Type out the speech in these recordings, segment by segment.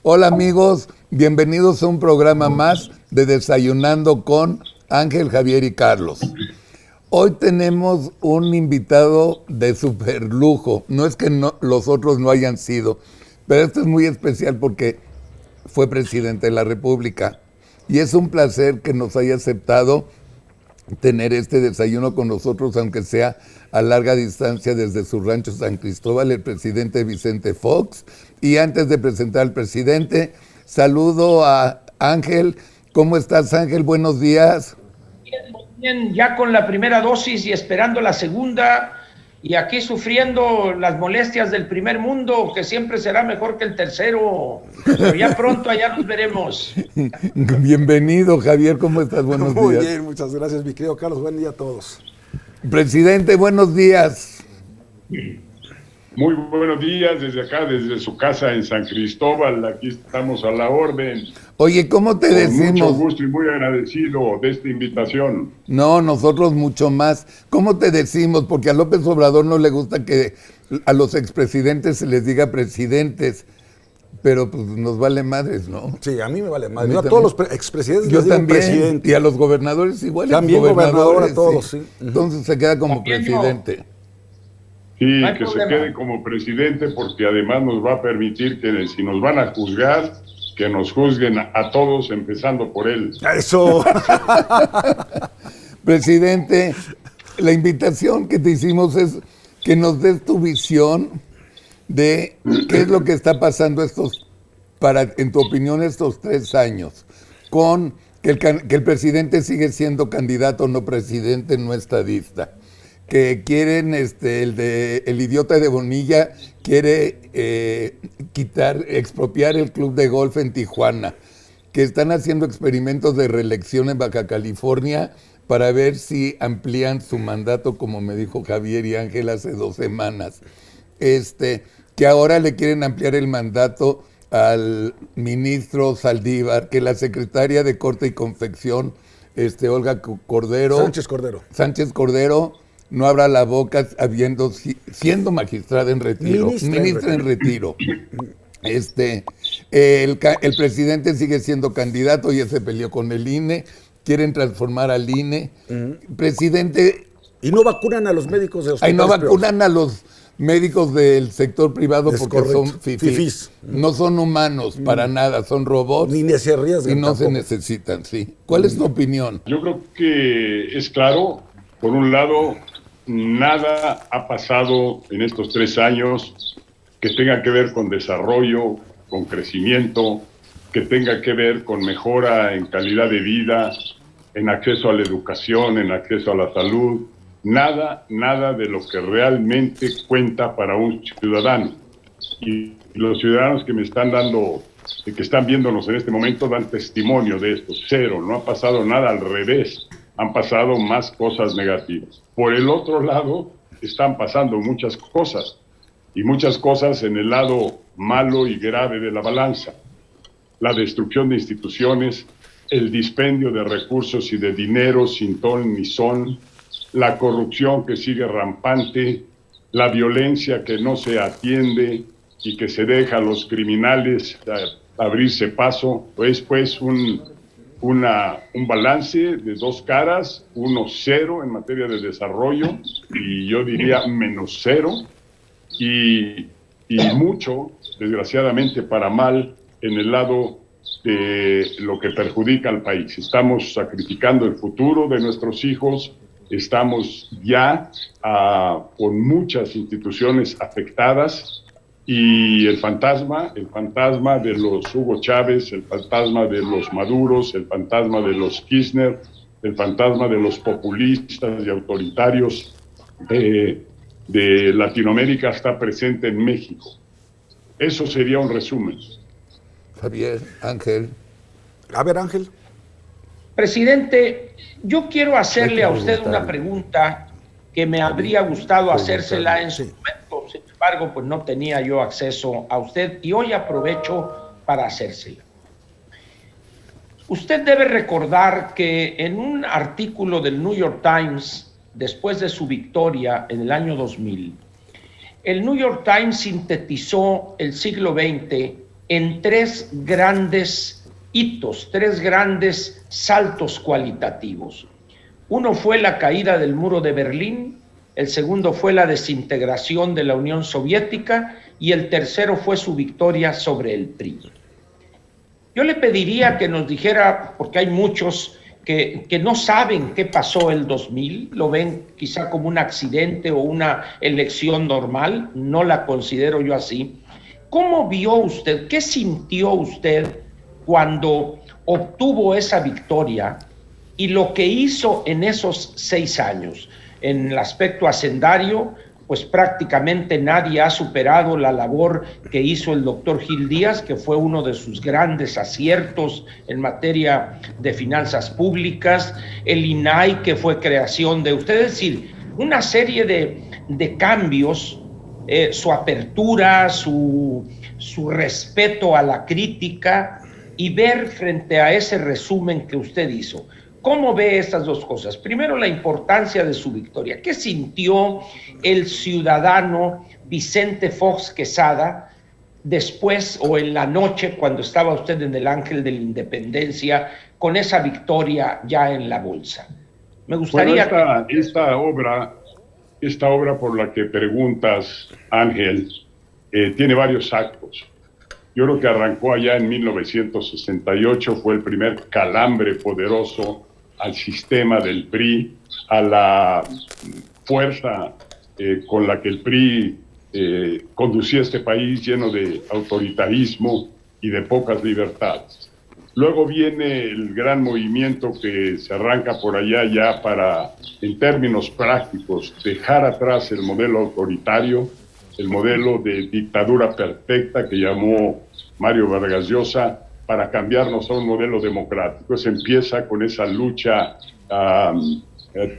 Hola amigos, bienvenidos a un programa más de Desayunando con Ángel, Javier y Carlos. Hoy tenemos un invitado de super lujo. No es que los otros no hayan sido, pero este es muy especial porque fue presidente de la República. Y es un placer que nos haya aceptado tener este desayuno con nosotros, aunque sea a larga distancia desde su rancho San Cristóbal, el presidente Vicente Fox. Y antes de presentar al presidente, saludo a Ángel. ¿Cómo estás, Ángel? Buenos días. Bien, ya con la primera dosis y esperando la segunda, y aquí sufriendo las molestias del primer mundo, que siempre será mejor que el tercero, pero ya pronto allá nos veremos. Bienvenido, Javier, ¿cómo estás? Buenos días. Muy bien, muchas gracias, mi querido Carlos. Buen día a todos. Presidente, buenos días. Muy buenos días desde acá, desde su casa en San Cristóbal. Aquí estamos a la orden. Oye, ¿cómo te decimos? Con mucho gusto y muy agradecido de esta invitación. No, nosotros mucho más. ¿Cómo te decimos? Porque a López Obrador no le gusta que a los expresidentes se les diga presidentes, pero pues nos vale madres, ¿no? Sí, a mí me vale madre. Yo a todos los expresidentes les digo también, presidente. Y a los gobernadores igual. También gobernador a todos, sí. Entonces se queda como También presidente. Sí, No que problema. se quede como presidente, porque además nos va a permitir que si nos van a juzgar, que nos juzguen a todos, empezando por él. Eso. Presidente, la invitación que te hicimos es que nos des tu visión de qué es lo que está pasando en tu opinión, estos 3 años, con que el presidente sigue siendo candidato, no presidente, no estadista, que quieren, el idiota de Bonilla quiere expropiar el club de golf en Tijuana, que están haciendo experimentos de reelección en Baja California para ver si amplían su mandato, como me dijo Javier y Ángel hace 2 semanas. Que ahora le quieren ampliar el mandato al ministro Saldívar, que la secretaria de Corte y Confección, Olga Cordero. Sánchez Cordero, no abra la boca siendo magistrada en retiro. Ministra en retiro. El presidente sigue siendo candidato, ya se peleó con el INE, quieren transformar al INE. Presidente. Y no vacunan a los médicos de hospitales. No vacunan a los médicos del sector privado porque son fifís. No son humanos para nada, son robots. Ni se arriesgan. Y no se necesitan, sí. ¿Cuál es tu opinión? Yo creo que es claro, por un lado, nada ha pasado en estos 3 años que tenga que ver con desarrollo, con crecimiento, que tenga que ver con mejora en calidad de vida, en acceso a la educación, en acceso a la salud. Nada de lo que realmente cuenta para un ciudadano. Y los ciudadanos que me están que están viéndonos en este momento dan testimonio de esto. Cero, no ha pasado nada, al revés. Han pasado más cosas negativas. Por el otro lado, están pasando muchas cosas. Y muchas cosas en el lado malo y grave de la balanza. La destrucción de instituciones, el dispendio de recursos y de dinero sin ton ni son, la corrupción que sigue rampante, la violencia que no se atiende y que se deja a los criminales abrirse paso. Pues un balance de 2 caras, 1-0 en materia de desarrollo y yo diría -0 y mucho, desgraciadamente para mal, en el lado de lo que perjudica al país. Estamos sacrificando el futuro de nuestros hijos, estamos ya con muchas instituciones afectadas y el fantasma de los Hugo Chávez, el fantasma de los Maduros, el fantasma de los Kirchner, el fantasma de los populistas y autoritarios de Latinoamérica está presente en México. Eso sería un resumen. Javier, Ángel. A ver, Ángel. Presidente, yo quiero hacerle a usted una pregunta que me habría gustado hacérsela en su momento. Sin embargo, pues no tenía yo acceso a usted y hoy aprovecho para hacérsela. Usted debe recordar que en un artículo del New York Times, después de su victoria en el año 2000, el New York Times sintetizó el siglo XX en 3 grandes hitos, 3 grandes saltos cualitativos. Uno fue la caída del muro de Berlín, el segundo fue la desintegración de la Unión Soviética y el tercero fue su victoria sobre el PRI. Yo le pediría que nos dijera, porque hay muchos que no saben qué pasó el 2000, lo ven quizá como un accidente o una elección normal, no la considero yo así. ¿Cómo vio usted, qué sintió usted cuando obtuvo esa victoria y lo que hizo en esos 6 años? En el aspecto hacendario, pues prácticamente nadie ha superado la labor que hizo el doctor Gil Díaz, que fue uno de sus grandes aciertos en materia de finanzas públicas, el INAI, que fue creación de usted, es decir, una serie de cambios, su apertura, su respeto a la crítica, y ver frente a ese resumen que usted hizo. ¿Cómo ve estas dos cosas? Primero, la importancia de su victoria. ¿Qué sintió el ciudadano Vicente Fox Quesada después o en la noche cuando estaba usted en el Ángel de la Independencia con esa victoria ya en la bolsa? Me gustaría... Bueno, esta obra por la que preguntas, Ángel, tiene varios actos. Yo creo que arrancó allá en 1968, fue el primer calambre poderoso al sistema del PRI, a la fuerza con la que el PRI conducía este país lleno de autoritarismo y de pocas libertades. Luego viene el gran movimiento que se arranca por allá ya para, en términos prácticos, dejar atrás el modelo autoritario, el modelo de dictadura perfecta que llamó Mario Vargas Llosa, para cambiarnos a un modelo democrático. Se empieza con esa lucha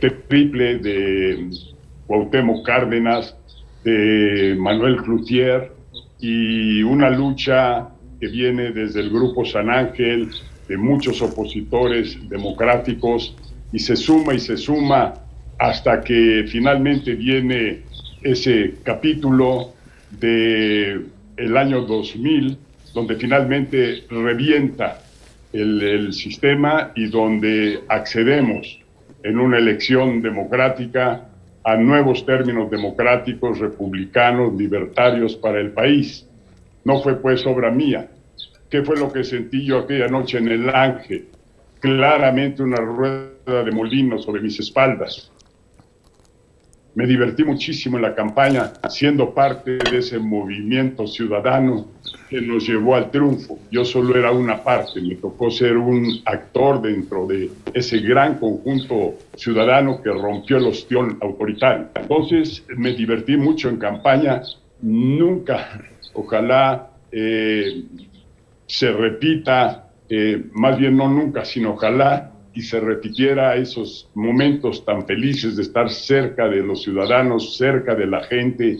triple de Cuauhtémoc Cárdenas, de Manuel Cloutier, y una lucha que viene desde el Grupo San Ángel, de muchos opositores democráticos, y se suma hasta que finalmente viene ese capítulo del año 2000, donde finalmente revienta el sistema y donde accedemos en una elección democrática a nuevos términos democráticos, republicanos, libertarios para el país. No fue pues obra mía. ¿Qué fue lo que sentí yo aquella noche en el Ángel? Claramente una rueda de molino sobre mis espaldas. Me divertí muchísimo en la campaña, siendo parte de ese movimiento ciudadano que nos llevó al triunfo. Yo solo era una parte, me tocó ser un actor dentro de ese gran conjunto ciudadano que rompió el ostión autoritario. Entonces me divertí mucho en campaña. Nunca, ojalá se repita, más bien no nunca, sino ojalá y se repitiera esos momentos tan felices de estar cerca de los ciudadanos, cerca de la gente,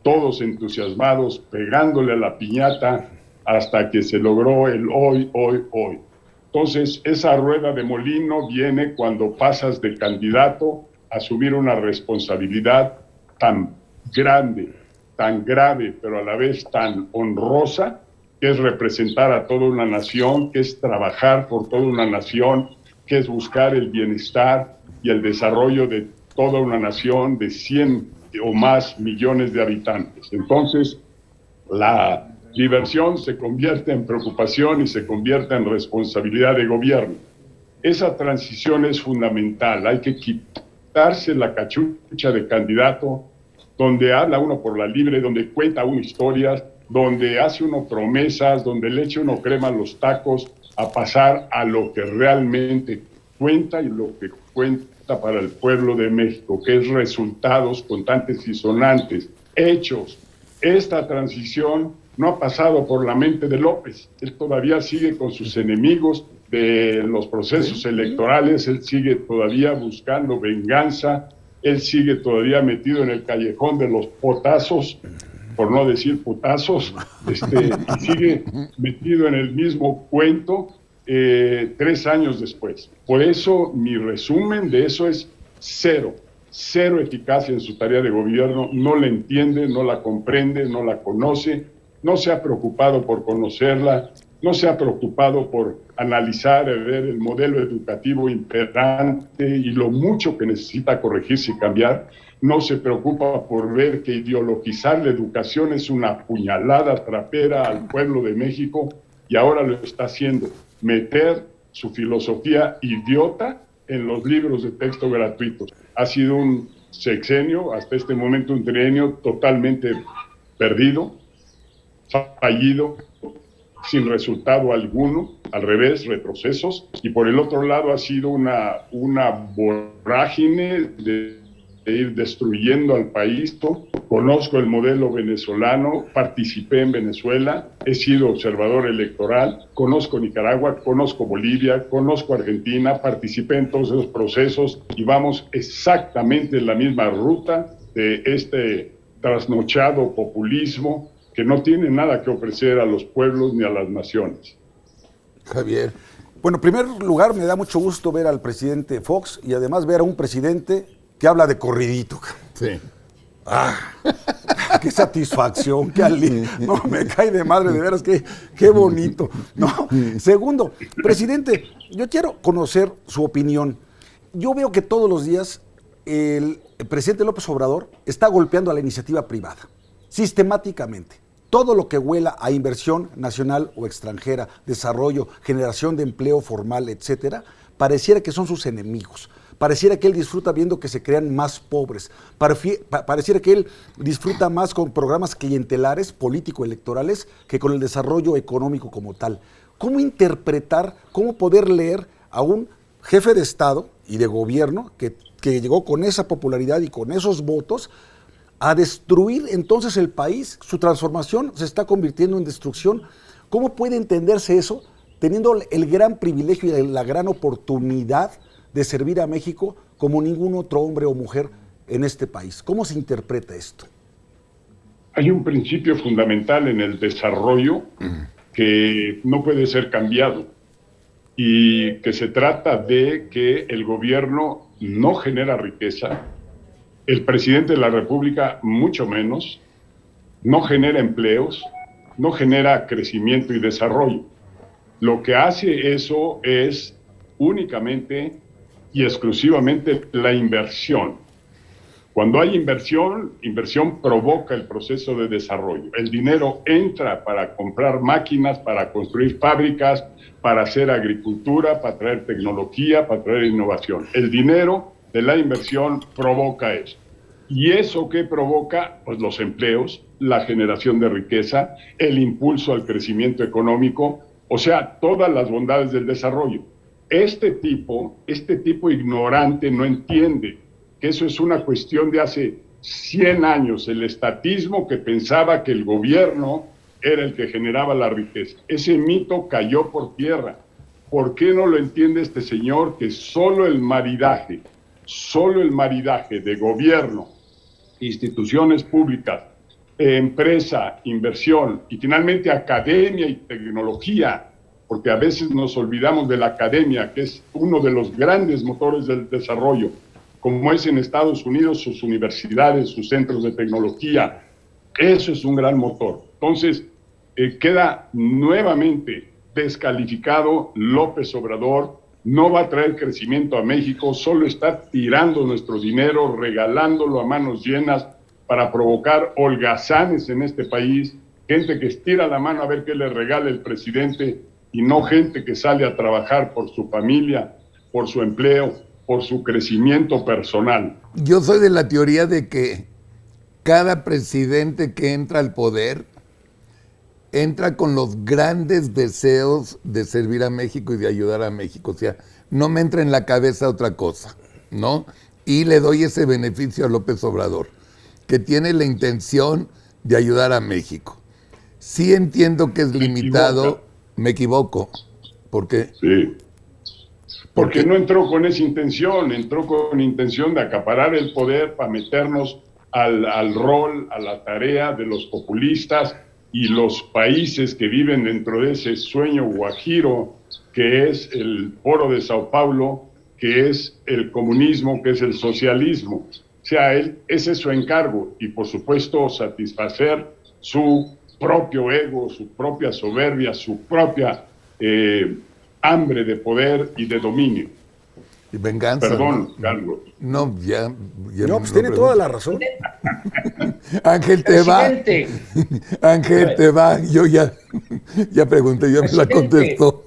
todos entusiasmados, pegándole a la piñata hasta que se logró el hoy. Entonces, esa rueda de molino viene cuando pasas de candidato a asumir una responsabilidad tan grande, tan grave, pero a la vez tan honrosa, que es representar a toda una nación, que es trabajar por toda una nación, que es buscar el bienestar y el desarrollo de toda una nación de 100 o más millones de habitantes. Entonces, la diversión se convierte en preocupación y se convierte en responsabilidad de gobierno. Esa transición es fundamental. Hay que quitarse la cachucha de candidato, donde habla uno por la libre, donde cuenta uno historias, donde hace uno promesas, donde le echa uno crema a los tacos, a pasar a lo que realmente cuenta y lo que cuenta para el pueblo de México, que es resultados contantes y sonantes, hechos. Esta transición no ha pasado por la mente de López. Él todavía sigue con sus enemigos de los procesos electorales, él sigue todavía buscando venganza, él sigue todavía metido en el callejón de los potazos, por no decir putazos, y sigue metido en el mismo cuento 3 años después. Por eso mi resumen de eso es cero eficacia en su tarea de gobierno, no la entiende, no la comprende, no la conoce, no se ha preocupado por conocerla, no se ha preocupado por analizar, ver el modelo educativo imperante y lo mucho que necesita corregirse y cambiar. No se preocupa por ver que ideologizar la educación es una puñalada trapera al pueblo de México, y ahora lo está haciendo, meter su filosofía idiota en los libros de texto gratuitos. Ha sido un sexenio, hasta este momento un trienio totalmente perdido, fallido, sin resultado alguno, al revés, retrocesos, y por el otro lado ha sido una vorágine de ir destruyendo al país. Conozco el modelo venezolano, participé en Venezuela, he sido observador electoral, conozco Nicaragua, conozco Bolivia, conozco Argentina, participé en todos esos procesos y vamos exactamente en la misma ruta de este trasnochado populismo que no tiene nada que ofrecer a los pueblos ni a las naciones. Javier. Bueno, en primer lugar, me da mucho gusto ver al presidente Fox y además ver a un presidente que habla de corridito. Sí. ¡Qué satisfacción! ¡Qué alivio! No, me cae de madre, de veras, qué bonito. No. Segundo, presidente, yo quiero conocer su opinión. Yo veo que todos los días el presidente López Obrador está golpeando a la iniciativa privada, sistemáticamente. Todo lo que huela a inversión nacional o extranjera, desarrollo, generación de empleo formal, etcétera, pareciera que son sus enemigos. Pareciera que él disfruta viendo que se crean más pobres. Pareciera que él disfruta más con programas clientelares, político-electorales, que con el desarrollo económico como tal. ¿Cómo interpretar, cómo poder leer a un jefe de Estado y de gobierno que llegó con esa popularidad y con esos votos a destruir entonces el país? Su transformación se está convirtiendo en destrucción. ¿Cómo puede entenderse eso teniendo el gran privilegio y la gran oportunidad de servir a México como ningún otro hombre o mujer en este país? ¿Cómo se interpreta esto? Hay un principio fundamental en el desarrollo que no puede ser cambiado, y que se trata de que el gobierno no genera riqueza, el presidente de la República mucho menos, no genera empleos, no genera crecimiento y desarrollo. Lo que hace eso es únicamente y exclusivamente la inversión. Cuando hay inversión provoca el proceso de desarrollo. El dinero entra para comprar máquinas, para construir fábricas, para hacer agricultura, para traer tecnología, para traer innovación. El dinero de la inversión provoca eso. ¿Y eso qué provoca? Pues los empleos, la generación de riqueza, el impulso al crecimiento económico, o sea, todas las bondades del desarrollo. Este tipo ignorante no entiende que eso es una cuestión de hace 100 años, el estatismo que pensaba que el gobierno era el que generaba la riqueza. Ese mito cayó por tierra. ¿Por qué no lo entiende este señor? Que solo el maridaje de gobierno, instituciones públicas, empresa, inversión y finalmente academia y tecnología, porque a veces nos olvidamos de la academia, que es uno de los grandes motores del desarrollo, como es en Estados Unidos sus universidades, sus centros de tecnología. Eso es un gran motor. Entonces, queda nuevamente descalificado López Obrador. No va a traer crecimiento a México, solo está tirando nuestro dinero, regalándolo a manos llenas para provocar holgazanes en este país, gente que estira la mano a ver qué le regala el presidente, y no gente que sale a trabajar por su familia, por su empleo, por su crecimiento personal. Yo soy de la teoría de que cada presidente que entra al poder entra con los grandes deseos de servir a México y de ayudar a México. O sea, no me entra en la cabeza otra cosa, ¿no? Y le doy ese beneficio a López Obrador, que tiene la intención de ayudar a México. Sí entiendo que es limitado. Me equivoco. ¿Por qué? Sí. Porque no entró con esa intención, entró con intención de acaparar el poder para meternos al rol, a la tarea de los populistas y los países que viven dentro de ese sueño guajiro que es el Foro de Sao Paulo, que es el comunismo, que es el socialismo. O sea, ese es su encargo y por supuesto satisfacer su propio ego, su propia soberbia, su propia hambre de poder y de dominio. Y venganza. Perdón, ¿no? Carlos. No, ya No, pues tiene toda la razón. Ángel te va. Presidente. Ángel te va. Yo ya pregunté, ya me la Presidente. contestó.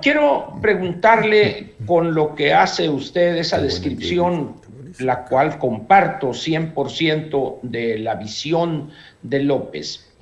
Quiero preguntarle con lo que hace usted esa descripción, la cual comparto 100% de la visión de López.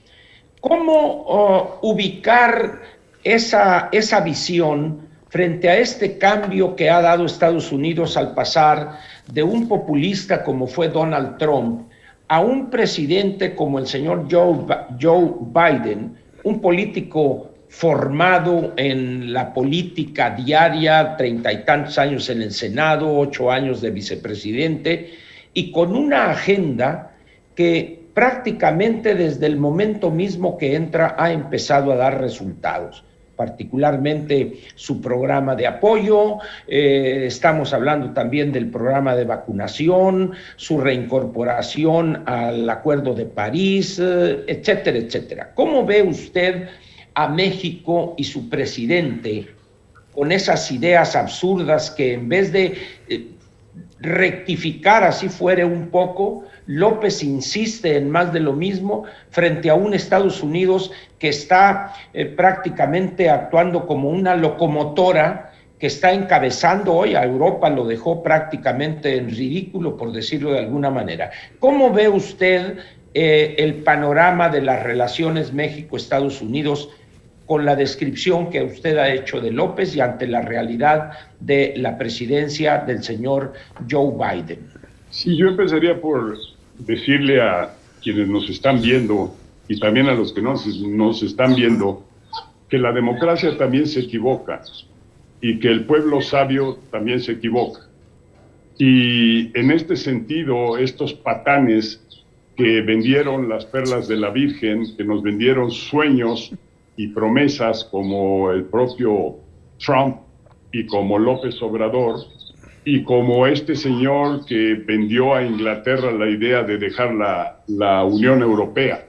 ¿Cómo ubicar esa visión frente a este cambio que ha dado Estados Unidos al pasar de un populista como fue Donald Trump a un presidente como el señor Joe Biden, un político formado en la política diaria, 30 y tantos años en el Senado, 8 años de vicepresidente, y con una agenda que prácticamente desde el momento mismo que entra ha empezado a dar resultados, particularmente su programa de apoyo, estamos hablando también del programa de vacunación, su reincorporación al Acuerdo de París, etcétera, etcétera. ¿Cómo ve usted a México y su presidente con esas ideas absurdas que en vez de rectificar así fuere un poco, López insiste en más de lo mismo frente a un Estados Unidos que está prácticamente actuando como una locomotora que está encabezando hoy a Europa, lo dejó prácticamente en ridículo, por decirlo de alguna manera? ¿Cómo ve usted el panorama de las relaciones México-Estados Unidos con la descripción que usted ha hecho de López y ante la realidad de la presidencia del señor Joe Biden? Sí, yo empezaría por decirle a quienes nos están viendo y también a los que no nos están viendo que la democracia también se equivoca y que el pueblo sabio también se equivoca. Y en este sentido, estos patanes que vendieron las perlas de la Virgen, que nos vendieron sueños y promesas como el propio Trump y como López Obrador, y como este señor que vendió a Inglaterra la idea de dejar la Unión Europea.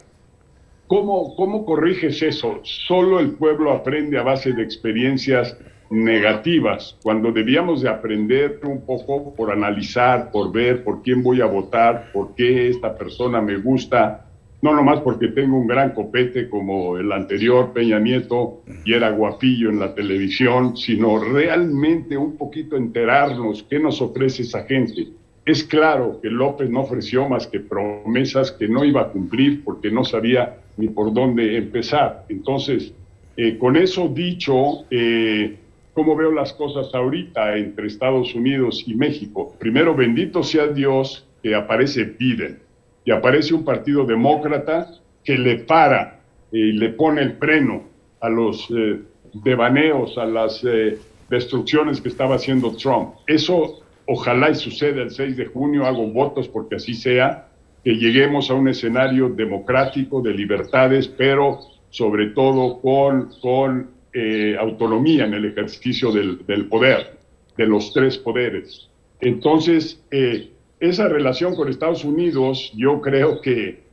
¿Cómo corriges eso? Solo el pueblo aprende a base de experiencias negativas, cuando debíamos de aprender un poco por analizar, por ver por quién voy a votar, por qué esta persona me gusta, no nomás porque tengo un gran copete como el anterior Peña Nieto y era guapillo en la televisión, sino realmente un poquito enterarnos qué nos ofrece esa gente. Es claro que López no ofreció más que promesas que no iba a cumplir porque no sabía ni por dónde empezar. Entonces, con eso dicho, ¿cómo veo las cosas ahorita entre Estados Unidos y México? Primero, bendito sea Dios que aparece Biden. Y aparece un partido demócrata que le para y le pone el freno a los devaneos, a las destrucciones que estaba haciendo Trump. Eso ojalá y suceda el 6 de junio, hago votos porque así sea, que lleguemos a un escenario democrático, de libertades, pero sobre todo con autonomía en el ejercicio del poder, de los tres poderes. Entonces, esa relación con Estados Unidos, yo creo que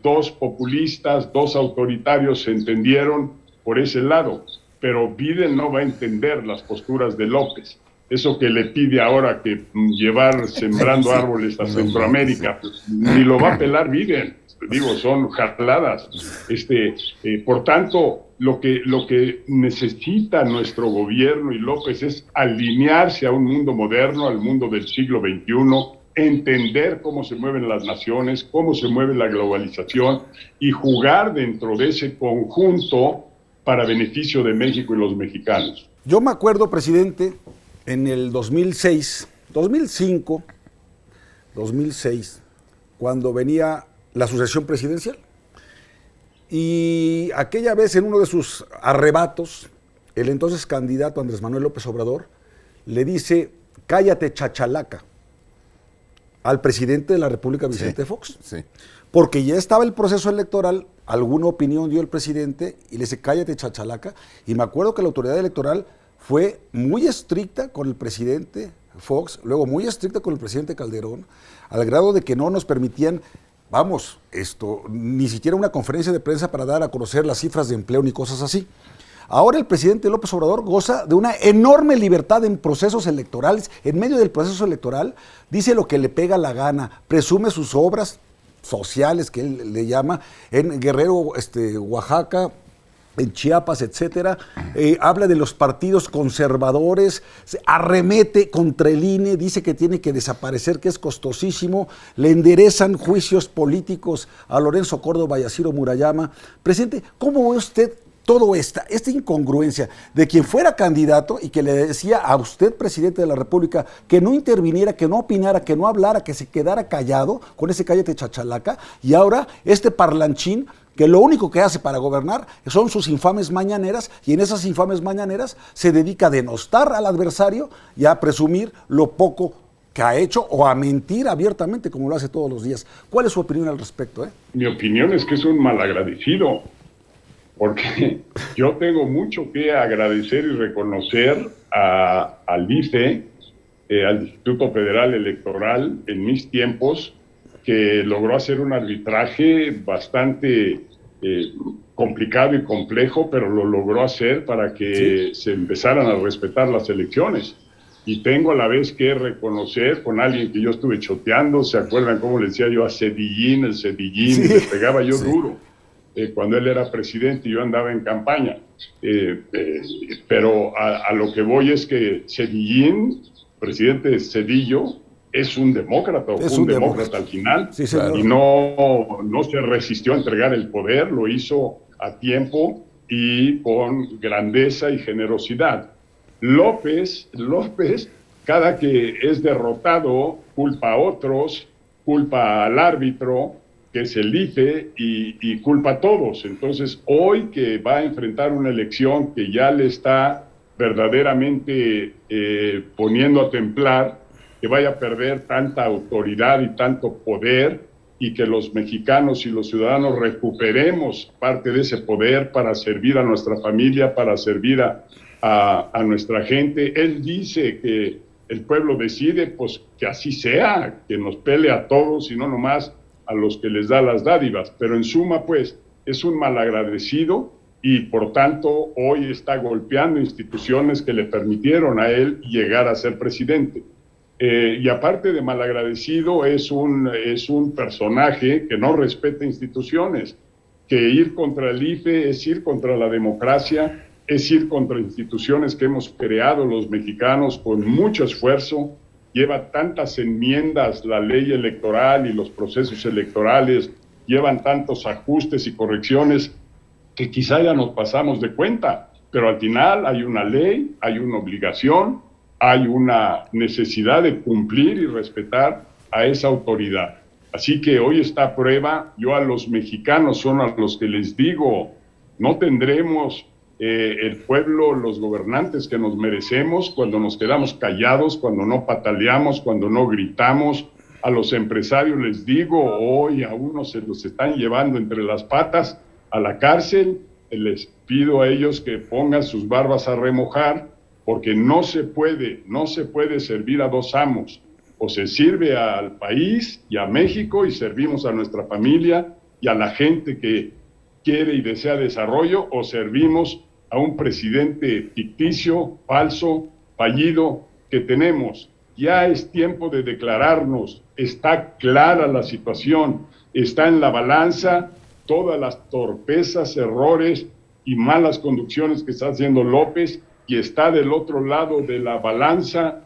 dos populistas, dos autoritarios se entendieron por ese lado, pero Biden no va a entender las posturas de López. Eso que le pide ahora que llevar sembrando árboles a Centroamérica, pues, ni lo va a pelar Biden. Digo, son jaladas. Por tanto, lo que necesita nuestro gobierno y López es alinearse a un mundo moderno, al mundo del siglo XXI, entender cómo se mueven las naciones, cómo se mueve la globalización y jugar dentro de ese conjunto para beneficio de México y los mexicanos. Yo me acuerdo, presidente, en el 2006, 2006, cuando venía la sucesión presidencial. Y aquella vez, en uno de sus arrebatos, el entonces candidato Andrés Manuel López Obrador le dice: cállate, chachalaca, al presidente de la República, Vicente Fox. Sí. Porque ya estaba el proceso electoral, alguna opinión dio el presidente y le dice: cállate, chachalaca. Y me acuerdo que la autoridad electoral fue muy estricta con el presidente Fox, luego muy estricta con el presidente Calderón, al grado de que no nos permitían vamos, ni siquiera una conferencia de prensa para dar a conocer las cifras de empleo ni cosas así. Ahora el presidente López Obrador goza de una enorme libertad en procesos electorales. En medio del proceso electoral dice lo que le pega la gana, presume sus obras sociales, que él le llama, en Guerrero, Oaxaca, en Chiapas, etcétera, habla de los partidos conservadores, arremete contra el INE, dice que tiene que desaparecer, que es costosísimo, le enderezan juicios políticos a Lorenzo Córdoba y a Ciro Murayama. Presidente, ¿cómo ve usted toda esta incongruencia de quien fuera candidato y que le decía a usted, presidente de la República, que no interviniera, que no opinara, que no hablara, que se quedara callado, con ese cállate chachalaca, y ahora este parlanchín que lo único que hace para gobernar son sus infames mañaneras, y en esas infames mañaneras se dedica a denostar al adversario y a presumir lo poco que ha hecho o a mentir abiertamente como lo hace todos los días? ¿Cuál es su opinión al respecto? Mi opinión es que es un malagradecido, porque yo tengo mucho que agradecer y reconocer al IFE, al Instituto Federal Electoral, en mis tiempos, que logró hacer un arbitraje bastante complicado y complejo, pero lo logró hacer para que se empezaran a respetar las elecciones. Y tengo a la vez que reconocer con alguien que yo estuve choteando, ¿se acuerdan cómo le decía yo a Cedillín, el Cedillín? Sí, le pegaba yo duro. Cuando él era presidente y yo andaba en campaña. Pero a lo que voy es que Cedillín, presidente Cedillo, es un demócrata, o un demócrata al final, sí, y no se resistió a entregar el poder, lo hizo a tiempo y con grandeza y generosidad. López, cada que es derrotado, culpa a otros, culpa al árbitro, que es el IFE, y culpa a todos. Entonces, hoy que va a enfrentar una elección que ya le está verdaderamente poniendo a temblar, que vaya a perder tanta autoridad y tanto poder, y que los mexicanos y los ciudadanos recuperemos parte de ese poder para servir a nuestra familia, para servir a nuestra gente. Él dice que el pueblo decide, pues que así sea, que nos pele a todos y no nomás a los que les da las dádivas, pero en suma, pues, es un malagradecido y por tanto hoy está golpeando instituciones que le permitieron a él llegar a ser presidente. Y aparte de malagradecido, es un personaje que no respeta instituciones, que ir contra el IFE es ir contra la democracia, es ir contra instituciones que hemos creado los mexicanos con mucho esfuerzo. Lleva tantas enmiendas la ley electoral y los procesos electorales, llevan tantos ajustes y correcciones que quizá ya nos pasamos de cuenta, pero al final hay una ley, hay una obligación, hay una necesidad de cumplir y respetar a esa autoridad. Así que hoy está a prueba. Yo a los mexicanos son a los que les digo, no tendremos el pueblo, los gobernantes que nos merecemos cuando nos quedamos callados, cuando no pataleamos, cuando no gritamos. A los empresarios les digo, hoy a unos se los están llevando entre las patas a la cárcel. Les pido a ellos que pongan sus barbas a remojar, porque no se puede servir a dos amos. O se sirve al país y a México y servimos a nuestra familia y a la gente que quiere y desea desarrollo, o servimos a un presidente ficticio, falso, fallido que tenemos. Ya es tiempo de declararnos. Está clara la situación, está en la balanza todas las torpezas, errores y malas conducciones que está haciendo López, y está del otro lado de la balanza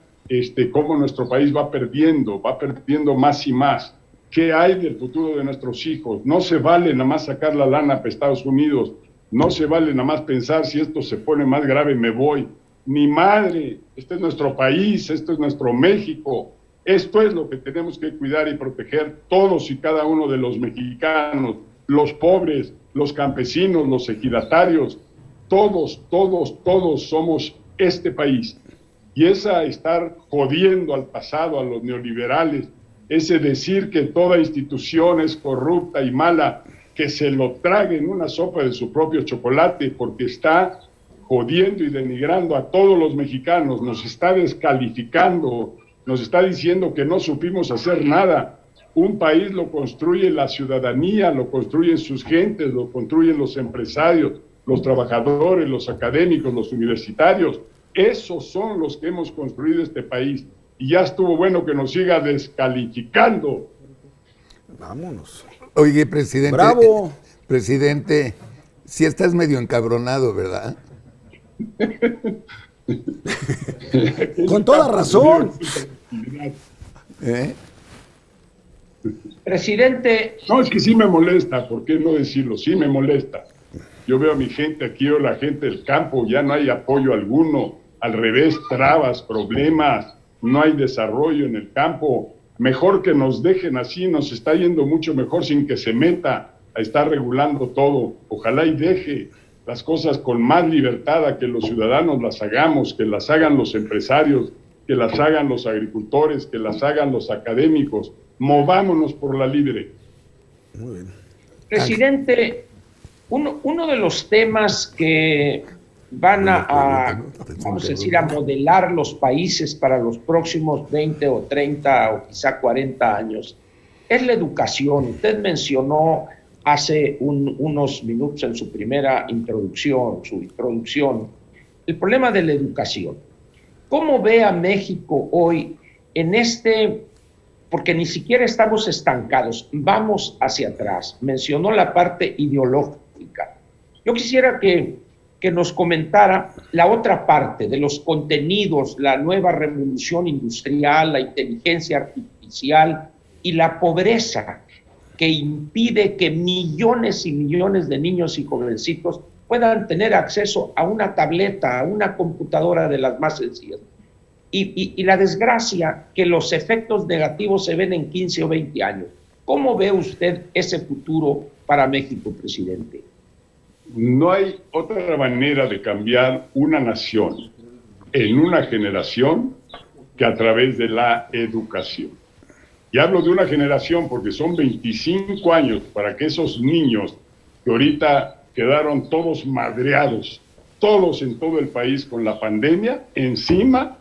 cómo nuestro país va perdiendo más y más. ¿Qué hay del futuro de nuestros hijos? No se vale nada más sacar la lana para Estados Unidos, no se vale nada más pensar si esto se pone más grave me voy. Ni madre, este es nuestro país, esto es nuestro México, esto es lo que tenemos que cuidar y proteger todos y cada uno de los mexicanos, los pobres, los campesinos, los ejidatarios, todos somos este país. Y estar jodiendo al pasado, a los neoliberales, ese decir que toda institución es corrupta y mala, que se lo traguen una sopa de su propio chocolate, porque está jodiendo y denigrando a todos los mexicanos, nos está descalificando, nos está diciendo que no supimos hacer nada. Un país lo construye la ciudadanía, lo construyen sus gentes, lo construyen los empresarios, los trabajadores, los académicos, los universitarios. Esos son los que hemos construido este país. Y ya estuvo bueno que nos siga descalificando. Vámonos. Oye, presidente. ¡Bravo! Presidente, sí estás medio encabronado, ¿verdad? Con toda razón. ¿Eh? Presidente, No, es que sí me molesta, ¿por qué no decirlo? Sí me molesta. Yo veo a mi gente aquí, o la gente del campo, ya no hay apoyo alguno, al revés, trabas, problemas, no hay desarrollo en el campo. Mejor que nos dejen así, nos está yendo mucho mejor sin que se meta a estar regulando todo. Ojalá y deje las cosas con más libertad a que los ciudadanos las hagamos, que las hagan los empresarios, que las hagan los agricultores, que las hagan los académicos. Movámonos por la libre. Muy bien. presidente, uno de los temas que van vamos a decir, a modelar los países para los próximos 20 o 30 o quizá 40 años es la educación. Usted mencionó hace unos minutos en su primera introducción, el problema de la educación. ¿Cómo ve a México hoy en porque ni siquiera estamos estancados, vamos hacia atrás? Mencionó la parte ideológica. Yo quisiera que nos comentara la otra parte de los contenidos, la nueva revolución industrial, la inteligencia artificial y la pobreza que impide que millones y millones de niños y jovencitos puedan tener acceso a una tableta, a una computadora de las más sencillas. Y la desgracia que los efectos negativos se ven en 15 o 20 años. ¿Cómo ve usted ese futuro para México, presidente? No hay otra manera de cambiar una nación en una generación que a través de la educación. Y hablo de una generación porque son 25 años para que esos niños que ahorita quedaron todos madreados, todos en todo el país con la pandemia, encima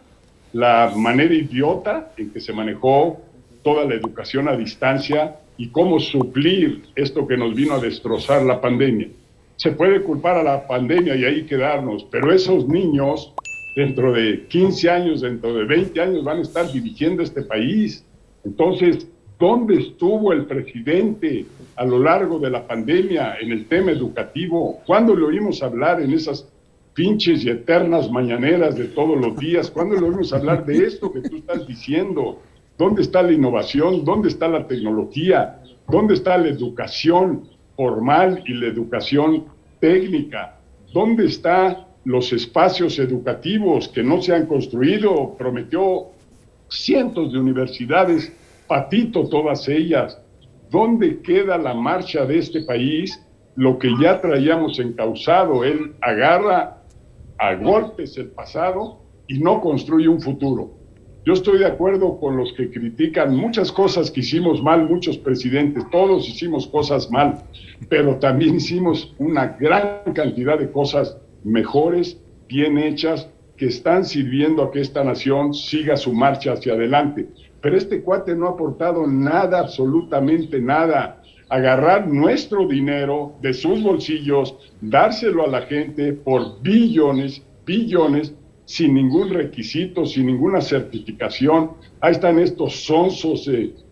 la manera idiota en que se manejó toda la educación a distancia y cómo suplir esto que nos vino a destrozar la pandemia. Se puede culpar a la pandemia y ahí quedarnos, pero esos niños dentro de 15 años, dentro de 20 años van a estar dirigiendo este país. Entonces, ¿dónde estuvo el presidente a lo largo de la pandemia en el tema educativo? ¿Cuándo le oímos hablar en esas pinches y eternas mañaneras de todos los días? ¿Cuándo le oímos hablar de esto que tú estás diciendo? ¿Dónde está la innovación? ¿Dónde está la tecnología? ¿Dónde está la educación formal y la educación técnica? ¿Dónde están los espacios educativos que no se han construido? Prometió cientos de universidades, patito todas ellas. ¿Dónde queda la marcha de este país? Lo que ya traíamos encauzado, él agarra a golpes el pasado y no construye un futuro. Yo estoy de acuerdo con los que critican muchas cosas que hicimos mal, muchos presidentes, todos hicimos cosas mal, pero también hicimos una gran cantidad de cosas mejores, bien hechas, que están sirviendo a que esta nación siga su marcha hacia adelante. Pero este cuate no ha aportado nada, absolutamente nada. Agarrar nuestro dinero de sus bolsillos, dárselo a la gente por billones, sin ningún requisito, sin ninguna certificación. Ahí están estos sonsos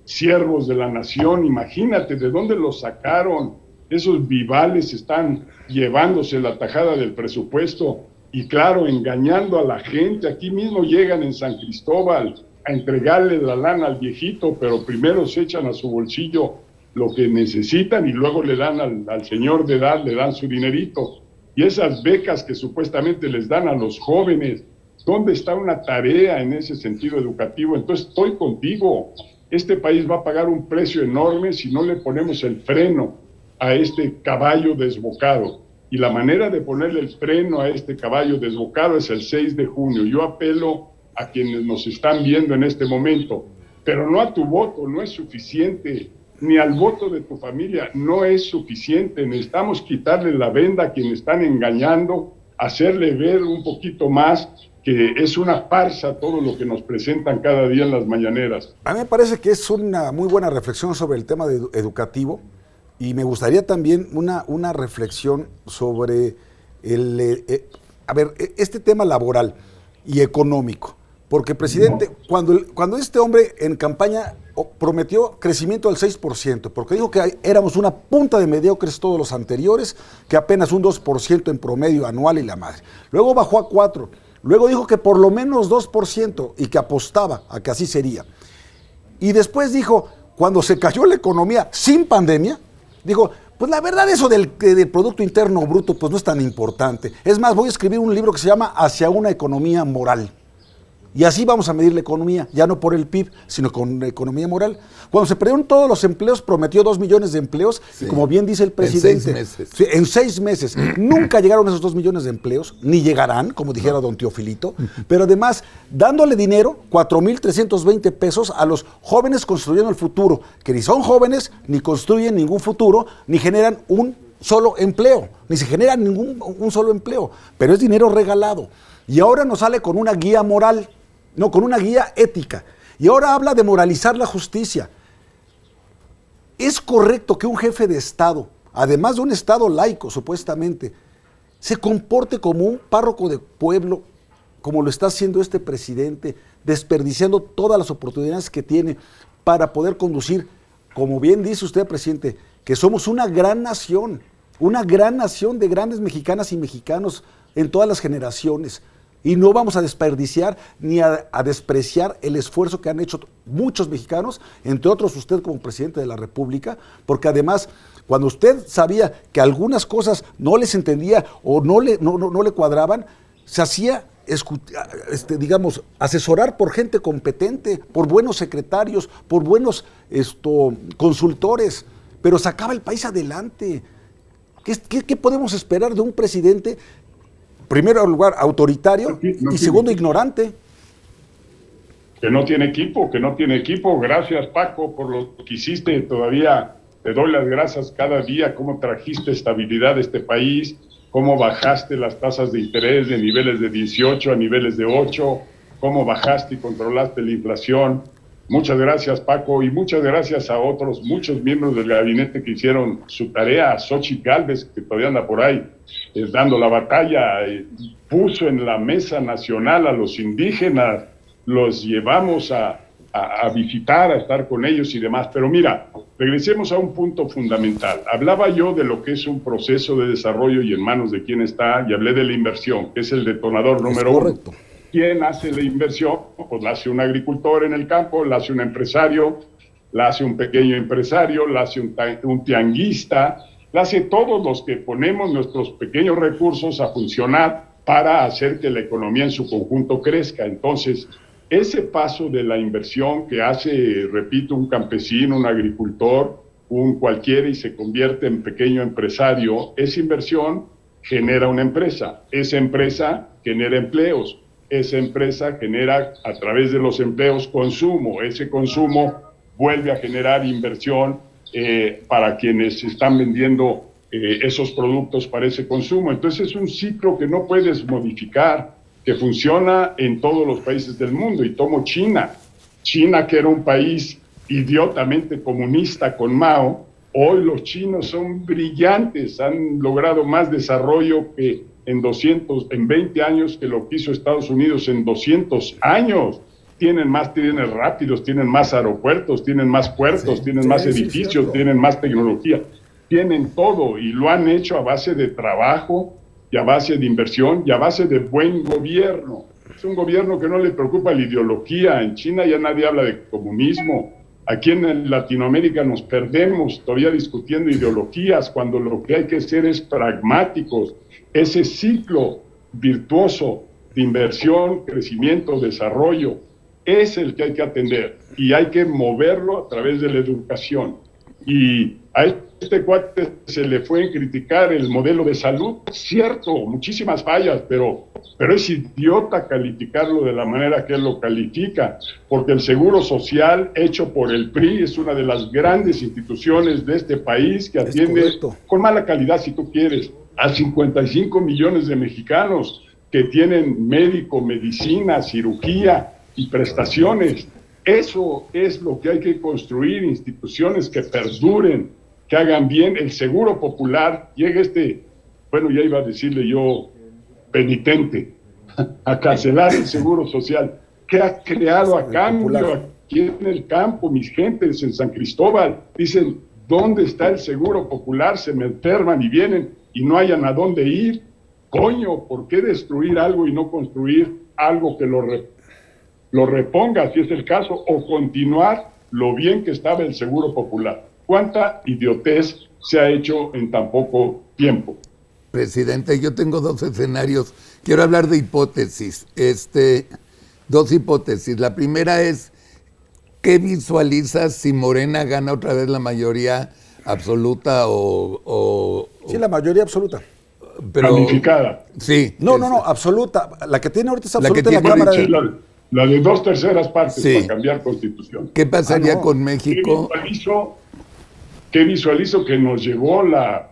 siervos de la nación. Imagínate de dónde los sacaron. Esos vivales están llevándose la tajada del presupuesto y claro, engañando a la gente. Aquí mismo llegan en San Cristóbal a entregarle la lana al viejito, pero primero se echan a su bolsillo lo que necesitan y luego le dan al señor de edad, le dan su dinerito. Y esas becas que supuestamente les dan a los jóvenes, ¿dónde está una tarea en ese sentido educativo? Entonces estoy contigo. Este país va a pagar un precio enorme si no le ponemos el freno a este caballo desbocado. Y la manera de ponerle el freno a este caballo desbocado es el 6 de junio. Yo apelo a quienes nos están viendo en este momento, pero no a tu voto, no es suficiente, ni al voto de tu familia, no es suficiente. Necesitamos quitarle la venda a quienes están engañando, hacerle ver un poquito más que es una farsa todo lo que nos presentan cada día en las mañaneras. A mí me parece que es una muy buena reflexión sobre el tema educativo, y me gustaría también una reflexión sobre este tema laboral y económico. Porque, presidente, cuando este hombre en campaña prometió crecimiento del 6%, porque dijo que éramos una punta de mediocres todos los anteriores, que apenas un 2% en promedio anual y la madre. Luego bajó a 4%. Luego dijo que por lo menos 2% y que apostaba a que así sería. Y después dijo, cuando se cayó la economía sin pandemia, dijo, pues la verdad eso del Producto Interno Bruto pues no es tan importante. Es más, voy a escribir un libro que se llama Hacia una economía moral. Y así vamos a medir la economía, ya no por el PIB, sino con la economía moral. Cuando se perdieron todos los empleos, prometió 2 millones de empleos, sí, y como bien dice el presidente, en 6 meses, nunca llegaron esos 2 millones de empleos, ni llegarán, como dijera don Teofilito, pero además, dándole dinero, 4,320 pesos a los jóvenes construyendo el futuro, que ni son jóvenes, ni construyen ningún futuro, ni generan un solo empleo, ni se genera un solo empleo, pero es dinero regalado. Y ahora nos sale con una guía moral, no, con una guía ética. Y ahora habla de moralizar la justicia. ¿Es correcto que un jefe de Estado, además de un Estado laico supuestamente, se comporte como un párroco de pueblo, como lo está haciendo este presidente, desperdiciando todas las oportunidades que tiene para poder conducir, como bien dice usted, presidente, que somos una gran nación de grandes mexicanas y mexicanos en todas las generaciones? Y no vamos a desperdiciar ni a despreciar el esfuerzo que han hecho muchos mexicanos, entre otros usted como presidente de la República, porque además, cuando usted sabía que algunas cosas no les entendía o no le cuadraban, se hacía, asesorar por gente competente, por buenos secretarios, por buenos consultores, pero sacaba el país adelante. ¿Qué podemos esperar de un presidente? Primero lugar, autoritario, y segundo, ignorante. Que no tiene equipo. Gracias, Paco, por lo que hiciste. Todavía te doy las gracias cada día, cómo trajiste estabilidad a este país, cómo bajaste las tasas de interés de niveles de 18 a niveles de 8, cómo bajaste y controlaste la inflación. Muchas gracias, Paco, y muchas gracias a otros, muchos miembros del gabinete que hicieron su tarea. A Xochitl Gálvez, que todavía anda por ahí dando la batalla, puso en la mesa nacional a los indígenas, los llevamos a visitar, a estar con ellos y demás. Pero mira, regresemos a un punto fundamental. Hablaba yo de lo que es un proceso de desarrollo y en manos de quién está, y hablé de la inversión, que es el detonador número 1. ¿Quién hace la inversión? Pues la hace un agricultor en el campo, la hace un empresario, la hace un pequeño empresario, la hace un tianguista, la hace todos los que ponemos nuestros pequeños recursos a funcionar para hacer que la economía en su conjunto crezca. Entonces, ese paso de la inversión que hace, repito, un campesino, un agricultor, un cualquiera y se convierte en pequeño empresario, esa inversión genera una empresa, esa empresa genera empleos. Esa empresa genera a través de los empleos consumo, ese consumo vuelve a generar inversión para quienes están vendiendo esos productos para ese consumo. Entonces es un ciclo que no puedes modificar, que funciona en todos los países del mundo. Y tomo China, que era un país idiotamente comunista con Mao, hoy los chinos son brillantes, han logrado más desarrollo que en 20 años que lo que hizo Estados Unidos en 200 años. Tienen más trenes rápidos, tienen más aeropuertos, tienen más puertos, tienen más edificios, tienen más tecnología, tienen todo y lo han hecho a base de trabajo y a base de inversión y a base de buen gobierno. Es un gobierno que no le preocupa la ideología. En China ya nadie habla de comunismo. Aquí en Latinoamérica nos perdemos todavía discutiendo ideologías cuando lo que hay que ser es pragmáticos. Ese ciclo virtuoso de inversión, crecimiento, desarrollo, es el que hay que atender y hay que moverlo a través de la educación. Y a este cuate se le fue a criticar el modelo de salud, cierto, muchísimas fallas, pero es idiota calificarlo de la manera que él lo califica, porque el Seguro Social hecho por el PRI es una de las grandes instituciones de este país que atiende con mala calidad, si tú quieres, a 55 millones de mexicanos. que tienen médico, medicina, cirugía y prestaciones. Eso es lo que hay que construir, instituciones que perduren, que hagan bien. El Seguro Popular, llega bueno, ya iba a decirle yo, penitente, a cancelar el Seguro Social. ¿Qué ha creado a cambio aquí en el campo? Mis gentes en San Cristóbal dicen, ¿dónde está el Seguro Popular? Se me enferman y vienen y no hayan a dónde ir. Coño, ¿por qué destruir algo y no construir algo que lo reponga, si es el caso, o continuar lo bien que estaba el Seguro Popular? ¿Cuánta idiotez se ha hecho en tan poco tiempo? Presidente, yo tengo dos escenarios. Quiero hablar de hipótesis. Dos hipótesis. La primera es, ¿qué visualizas si Morena gana otra vez la mayoría absoluta Sí, la mayoría absoluta. pero Calificada. sí. No, absoluta. La que tiene ahorita es absoluta en la tiene Cámara. Sí, la de 2/3 partes Sí. para cambiar constitución. ¿Qué pasaría no. con México? ¿Qué visualizo que nos llevó la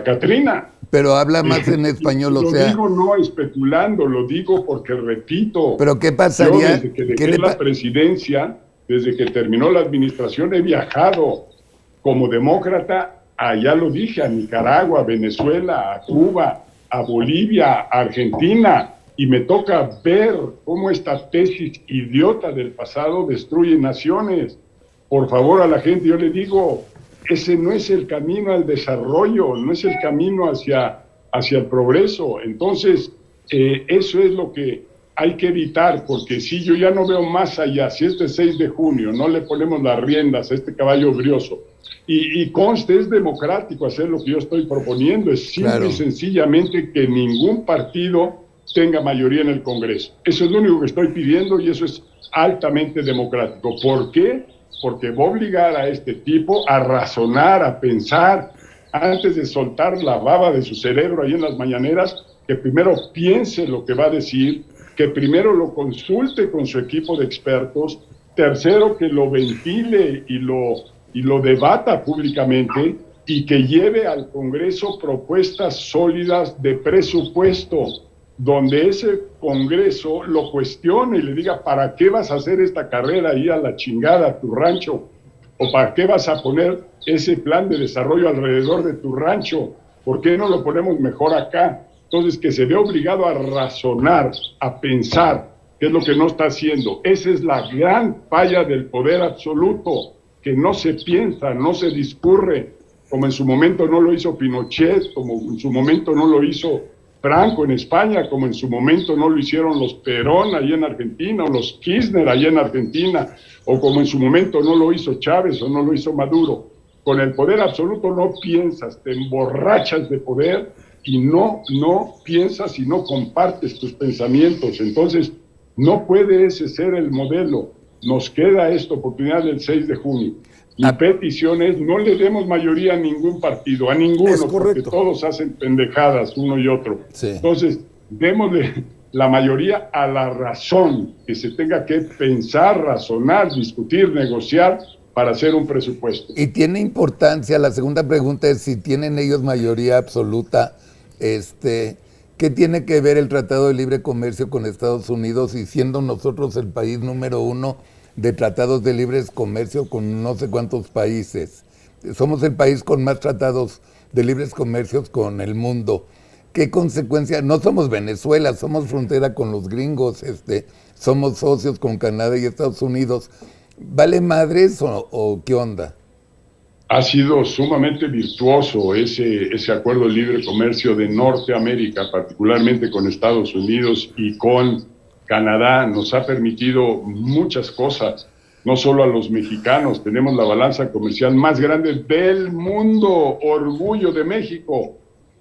Catrina? Pero habla más en español, Lo o sea. digo no especulando, lo digo porque repito. Pero ¿qué pasaría? Yo desde que dejé la presidencia, desde que terminó la administración, he viajado como demócrata, ya lo dije, a Nicaragua, a Venezuela, a Cuba, a Bolivia, a Argentina, y me toca ver cómo esta tesis idiota del pasado destruye naciones. Por favor, a la gente yo le digo, ese no es el camino al desarrollo, no es el camino hacia el progreso. Entonces, eso es lo que hay que evitar, porque si yo ya no veo más allá, si este 6 de junio no le ponemos las riendas a este caballo brioso, y conste, es democrático hacer lo que yo estoy proponiendo, es simple y sencillamente que ningún partido tenga mayoría en el Congreso. Eso es lo único que estoy pidiendo y eso es altamente democrático. ¿Por qué? Porque va a obligar a este tipo a razonar, a pensar, antes de soltar la baba de su cerebro ahí en las mañaneras, que primero piense lo que va a decir, que primero lo consulte con su equipo de expertos, tercero, que lo ventile y lo debata públicamente y que lleve al Congreso propuestas sólidas de presupuesto, donde ese Congreso lo cuestione y le diga, ¿para qué vas a hacer esta carrera ahí a la chingada a tu rancho? ¿O para qué vas a poner ese plan de desarrollo alrededor de tu rancho? ¿Por qué no lo ponemos mejor acá? Entonces, que se ve obligado a razonar, a pensar, qué es lo que no está haciendo. Esa es la gran falla del poder absoluto, que no se piensa, no se discurre, como en su momento no lo hizo Pinochet, como en su momento no lo hizo Franco en España, como en su momento no lo hicieron los Perón allá en Argentina, o los Kirchner allá en Argentina, o como en su momento no lo hizo Chávez o no lo hizo Maduro. Con el poder absoluto no piensas, te emborrachas de poder y no piensas y no compartes tus pensamientos. Entonces, no puede ese ser el modelo. Nos queda esta oportunidad del 6 de junio. Mi petición es, no le demos mayoría a ningún partido, a ninguno, porque todos hacen pendejadas uno y otro. Sí. Entonces, démosle la mayoría a la razón, que se tenga que pensar, razonar, discutir, negociar para hacer un presupuesto. Y tiene importancia, la segunda pregunta es si tienen ellos mayoría absoluta, ¿qué tiene que ver el Tratado de Libre Comercio con Estados Unidos y siendo nosotros el país número 1 de tratados de libre comercio con no sé cuántos países? Somos el país con más tratados de libres comercios con el mundo. ¿Qué consecuencia? No somos Venezuela, somos frontera con los gringos, somos socios con Canadá y Estados Unidos. ¿Vale madres o qué onda? Ha sido sumamente virtuoso ese acuerdo de libre comercio de Norteamérica, particularmente con Estados Unidos y con Canadá. Nos ha permitido muchas cosas, no solo a los mexicanos. Tenemos la balanza comercial más grande del mundo. Orgullo de México,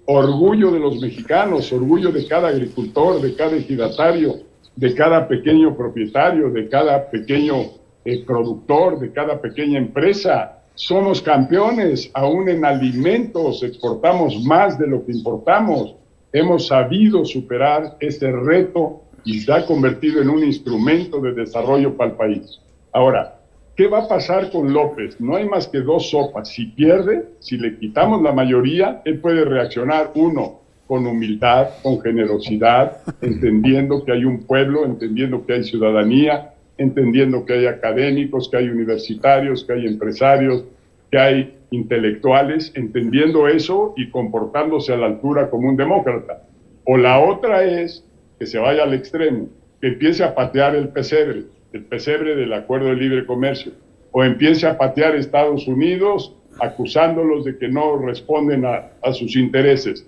orgullo de los mexicanos, orgullo de cada agricultor, de cada ejidatario, de cada pequeño propietario, de cada pequeño productor, de cada pequeña empresa. Somos campeones, aún en alimentos exportamos más de lo que importamos. Hemos sabido superar este reto y se ha convertido en un instrumento de desarrollo para el país. Ahora, ¿qué va a pasar con López? No hay más que dos sopas. Si pierde, si le quitamos la mayoría, él puede reaccionar. Uno, con humildad, con generosidad, entendiendo que hay un pueblo, entendiendo que hay ciudadanía, entendiendo que hay académicos, que hay universitarios, que hay empresarios, que hay intelectuales, entendiendo eso y comportándose a la altura como un demócrata. O la otra es que se vaya al extremo, que empiece a patear el pesebre del Acuerdo de Libre Comercio, o empiece a patear Estados Unidos acusándolos de que no responden a sus intereses,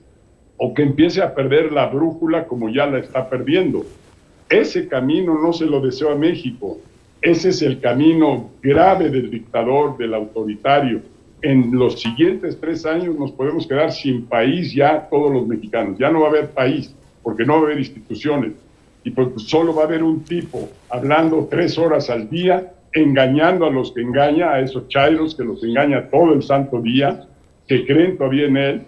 o que empiece a perder la brújula como ya la está perdiendo. Ese camino no se lo deseo a México. Ese es el camino grave del dictador, del autoritario. En los siguientes 3 años nos podemos quedar sin país ya todos los mexicanos. Ya no va a haber país, porque no va a haber instituciones. Y pues solo va a haber un tipo hablando 3 horas al día, engañando a los que engaña, a esos chairos que los engaña todo el santo día, que creen todavía en él.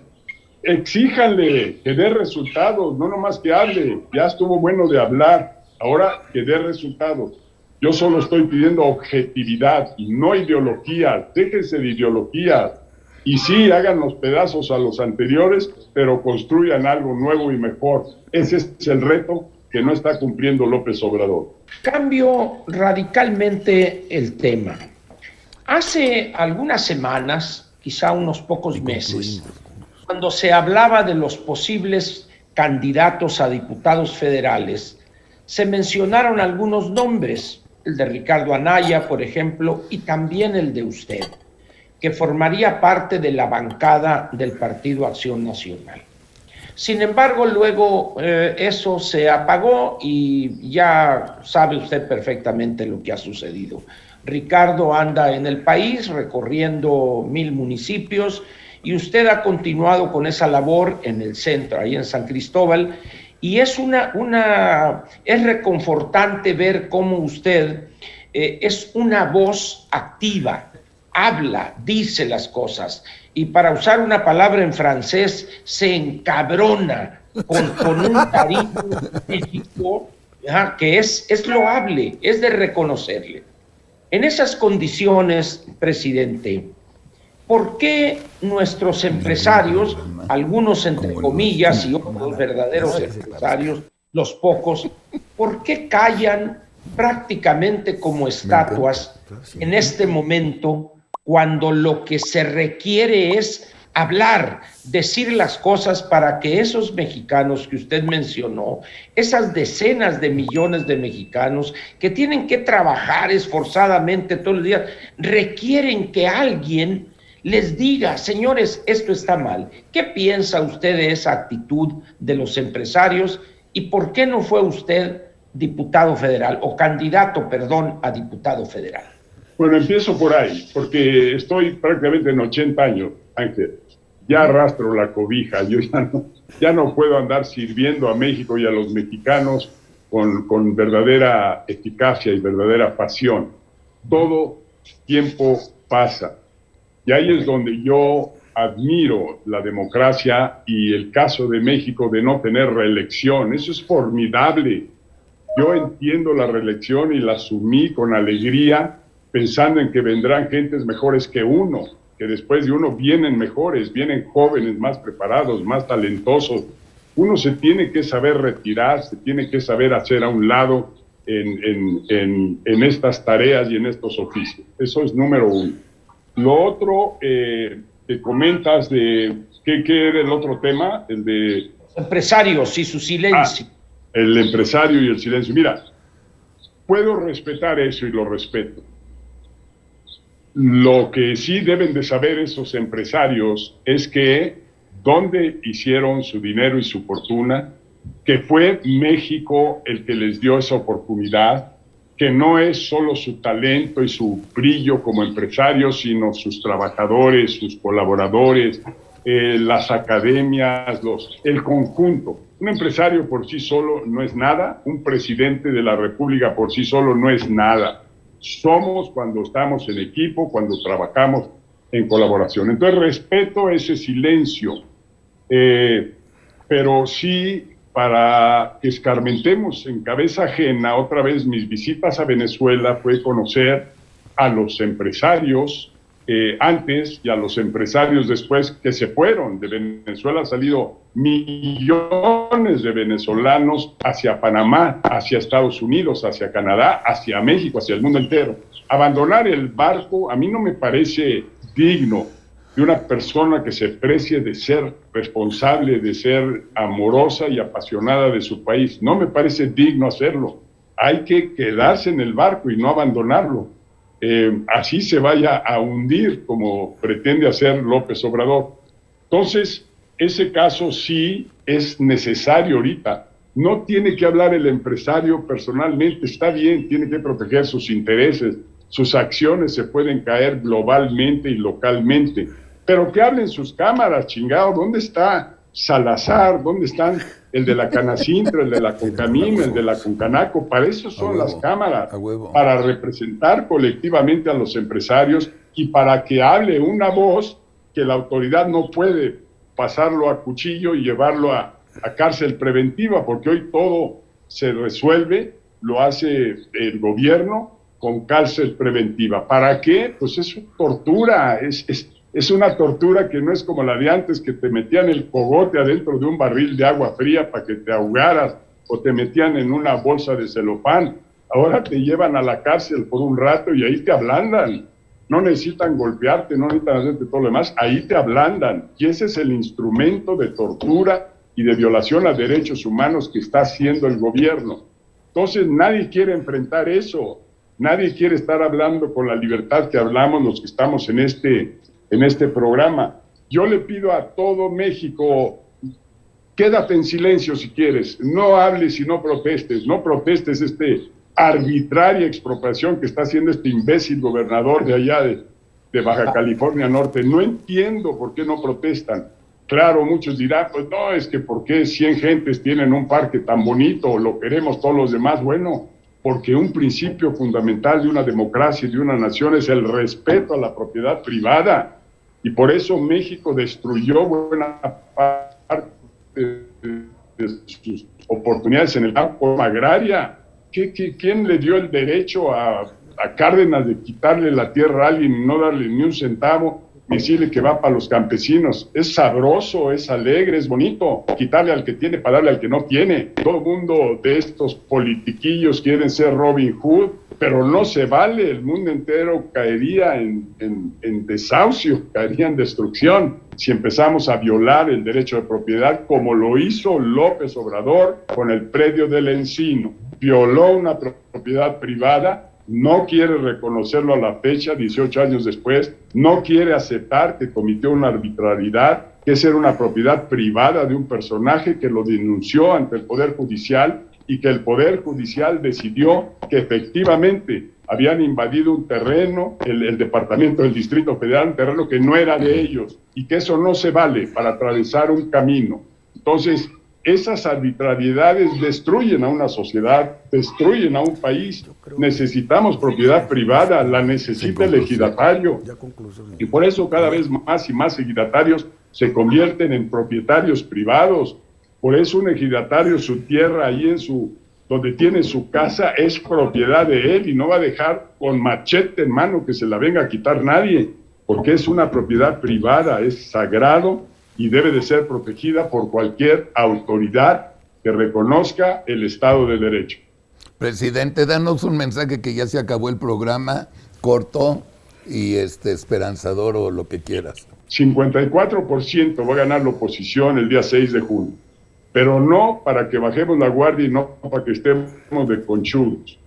Exíjanle que dé resultados, no nomás que hable. Ya estuvo bueno de hablar, ahora que dé resultados. Yo solo estoy pidiendo objetividad y no ideología. Déjense de ideología. Y sí, hagan los pedazos a los anteriores, pero construyan algo nuevo y mejor. Ese es el reto que no está cumpliendo López Obrador. Cambio radicalmente el tema. Hace algunas semanas, quizá unos pocos meses, cuando se hablaba de los posibles candidatos a diputados federales, se mencionaron algunos nombres, el de Ricardo Anaya, por ejemplo, y también el de usted, que formaría parte de la bancada del Partido Acción Nacional. Sin embargo, luego eso se apagó y ya sabe usted perfectamente lo que ha sucedido. Ricardo anda en el país recorriendo 1000 municipios y usted ha continuado con esa labor en el centro, ahí en San Cristóbal, y es es reconfortante ver cómo usted es una voz activa, habla, dice las cosas, y para usar una palabra en francés, se encabrona con un cariño México, que es loable, es de reconocerle. En esas condiciones, presidente, ¿por qué nuestros empresarios, algunos entre comillas y otros verdaderos empresarios, los pocos, por qué callan prácticamente como estatuas en este momento cuando lo que se requiere es hablar, decir las cosas para que esos mexicanos que usted mencionó, esas decenas de millones de mexicanos que tienen que trabajar esforzadamente todos los días, requieren que alguien les diga, señores, esto está mal? ¿Qué piensa usted de esa actitud de los empresarios y por qué no fue usted diputado federal o candidato, perdón, a diputado federal? Bueno, empiezo por ahí, porque estoy prácticamente en 80 años, Ángel. Ya arrastro la cobija, yo ya no puedo andar sirviendo a México y a los mexicanos con verdadera eficacia y verdadera pasión. Todo tiempo pasa. Y ahí es donde yo admiro la democracia y el caso de México de no tener reelección. Eso es formidable. Yo entiendo la reelección y la asumí con alegría, pensando en que vendrán gentes mejores que uno, que después de uno vienen mejores, vienen jóvenes más preparados, más talentosos. Uno se tiene que saber retirar, se tiene que saber hacer a un lado en estas tareas y en estos oficios. Eso es número uno. Lo otro, que comentas de, ¿qué era el otro tema? El de... Empresarios y su silencio. El empresario y el silencio. Mira, puedo respetar eso y lo respeto. Lo que sí deben de saber esos empresarios es que dónde hicieron su dinero y su fortuna, que fue México el que les dio esa oportunidad, que no es solo su talento y su brillo como empresarios, sino sus trabajadores, sus colaboradores, las academias, el conjunto. Un empresario por sí solo no es nada, un presidente de la República por sí solo no es nada. Somos cuando estamos en equipo, cuando trabajamos en colaboración. Entonces respeto ese silencio, pero sí, para que escarmentemos en cabeza ajena, otra vez mis visitas a Venezuela fue conocer a los empresarios antes y a los empresarios después que se fueron. De Venezuela ha salido millones de venezolanos hacia Panamá, hacia Estados Unidos, hacia Canadá, hacia México, hacia el mundo entero. Abandonar el barco a mí no me parece digno de una persona que se precie de ser responsable, de ser amorosa y apasionada de su país. No me parece digno hacerlo. Hay que quedarse en el barco y no abandonarlo. Así se vaya a hundir como pretende hacer López Obrador. Entonces, ese caso sí es necesario ahorita. No tiene que hablar el empresario personalmente, está bien, tiene que proteger sus intereses, sus acciones se pueden caer globalmente y localmente, pero que hablen sus cámaras, chingado. ¿Dónde está Salazar? ¿Dónde están el de la Canacintra, el de la Concamina, el de la Concanaco? Para eso son las cámaras, para representar colectivamente a los empresarios y para que hable una voz que la autoridad no puede pasarlo a cuchillo y llevarlo a cárcel preventiva, porque hoy todo se resuelve, lo hace el gobierno con cárcel preventiva. ¿Para qué? Pues es tortura, es una tortura que no es como la de antes, que te metían el cogote adentro de un barril de agua fría para que te ahogaras, o te metían en una bolsa de celofán. Ahora te llevan a la cárcel por un rato y ahí te ablandan. No necesitan golpearte, no necesitan hacerte todo lo demás, ahí te ablandan. Y ese es el instrumento de tortura y de violación a derechos humanos que está haciendo el gobierno. Entonces nadie quiere enfrentar eso, nadie quiere estar hablando con la libertad que hablamos los que estamos en este programa. Yo le pido a todo México, quédate en silencio si quieres, no hables y no protestes arbitraria expropiación que está haciendo este imbécil gobernador de allá de Baja California Norte. No entiendo por qué no protestan. Claro, muchos dirán, pues no, es que ¿por qué 100 gentes tienen un parque tan bonito, lo queremos todos los demás? Bueno, porque un principio fundamental de una democracia y de una nación es el respeto a la propiedad privada, y por eso México destruyó buena parte de sus oportunidades en el campo agraria. ¿Quién le dio el derecho a Cárdenas de quitarle la tierra a alguien y no darle ni un centavo, y decirle que va para los campesinos? Es sabroso, es alegre, es bonito quitarle al que tiene para darle al que no tiene. Todo el mundo de estos politiquillos quieren ser Robin Hood, pero no se vale. El mundo entero caería en desahucio, caería en destrucción si empezamos a violar el derecho de propiedad, como lo hizo López Obrador con el predio del Encino. Violó una propiedad privada, no quiere reconocerlo a la fecha, 18 años después, no quiere aceptar que cometió una arbitrariedad, que esa era una propiedad privada de un personaje que lo denunció ante el Poder Judicial y que el Poder Judicial decidió que efectivamente habían invadido un terreno, el departamento del Distrito Federal, un terreno que no era de ellos, y que eso no se vale para atravesar un camino. Entonces, esas arbitrariedades destruyen a una sociedad, destruyen a un país. Necesitamos propiedad privada, la necesita el ejidatario. Y por eso cada vez más y más ejidatarios se convierten en propietarios privados. Por eso un ejidatario, su tierra ahí donde tiene su casa, es propiedad de él y no va a dejar con machete en mano que se la venga a quitar nadie, porque es una propiedad privada, es sagrado y debe de ser protegida por cualquier autoridad que reconozca el Estado de Derecho. Presidente, danos un mensaje, que ya se acabó el programa, corto y esperanzador, o lo que quieras. 54% va a ganar la oposición el día 6 de junio, pero no para que bajemos la guardia y no para que estemos de conchudos,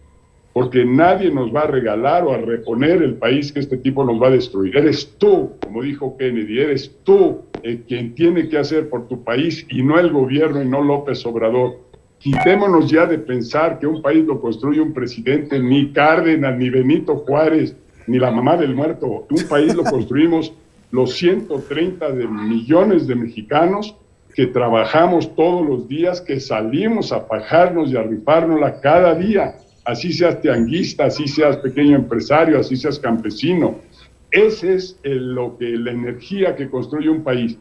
porque nadie nos va a regalar o a reponer el país que este tipo nos va a destruir. Eres tú, como dijo Kennedy, eres tú quien tiene que hacer por tu país y no el gobierno y no López Obrador. Quitémonos ya de pensar que un país lo construye un presidente, ni Cárdenas, ni Benito Juárez, ni la mamá del muerto. Un país lo construimos los 130 millones de mexicanos que trabajamos todos los días, que salimos a fajarnos y a rifárnosla cada día. Así seas tianguista, así seas pequeño empresario, así seas campesino. Ese es la energía que construye un país.